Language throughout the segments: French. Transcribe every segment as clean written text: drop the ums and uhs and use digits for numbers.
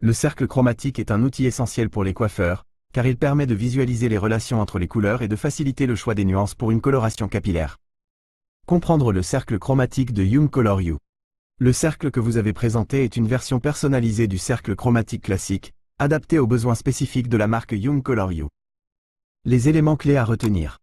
Le cercle chromatique est un outil essentiel pour les coiffeurs, car il permet de visualiser les relations entre les couleurs et de faciliter le choix des nuances pour une coloration capillaire. Comprendre le cercle chromatique de Hue Color You. Le cercle que vous avez présenté est une version personnalisée du cercle chromatique classique, adapté aux besoins spécifiques de la marque Hue Color You. Les éléments clés à retenir.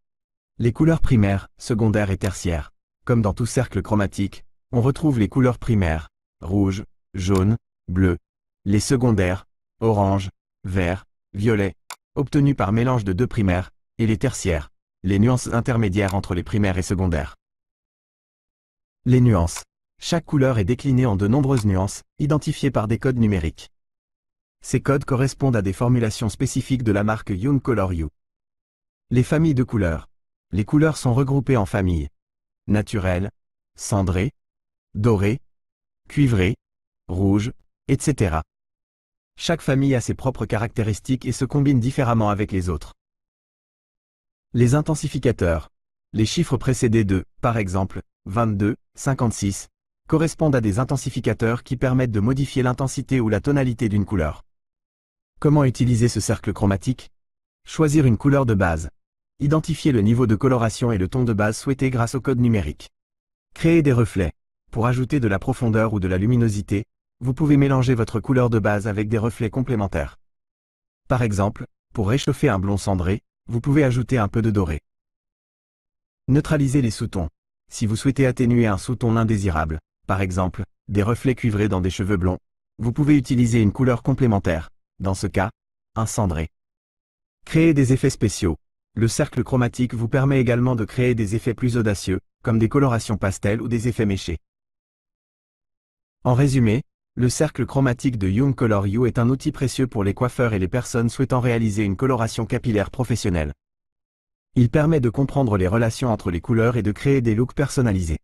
Les couleurs primaires, secondaires et tertiaires. Comme dans tout cercle chromatique, on retrouve les couleurs primaires, rouge, jaune, bleu. Les secondaires, orange, vert, violet, obtenus par mélange de deux primaires, et les tertiaires, les nuances intermédiaires entre les primaires et secondaires. Les nuances. Chaque couleur est déclinée en de nombreuses nuances, identifiées par des codes numériques. Ces codes correspondent à des formulations spécifiques de la marque Hue Color You. Les familles de couleurs. Les couleurs sont regroupées en familles. Naturelles, cendrées, dorées, cuivrées, rouges, etc. Chaque famille a ses propres caractéristiques et se combine différemment avec les autres. Les intensificateurs. Les chiffres précédés de, par exemple, 22, 56, correspondent à des intensificateurs qui permettent de modifier l'intensité ou la tonalité d'une couleur. Comment utiliser ce cercle chromatique? Choisir une couleur de base. Identifier le niveau de coloration et le ton de base souhaité grâce au code numérique. Créer des reflets. Pour ajouter de la profondeur ou de la luminosité, vous pouvez mélanger votre couleur de base avec des reflets complémentaires. Par exemple, pour réchauffer un blond cendré, vous pouvez ajouter un peu de doré. Neutraliser les sous-tons. Si vous souhaitez atténuer un sous-ton indésirable, par exemple, des reflets cuivrés dans des cheveux blonds, vous pouvez utiliser une couleur complémentaire, dans ce cas, un cendré. Créer des effets spéciaux. Le cercle chromatique vous permet également de créer des effets plus audacieux, comme des colorations pastel ou des effets méchés. En résumé, le cercle chromatique de Hue Color You est un outil précieux pour les coiffeurs et les personnes souhaitant réaliser une coloration capillaire professionnelle. Il permet de comprendre les relations entre les couleurs et de créer des looks personnalisés.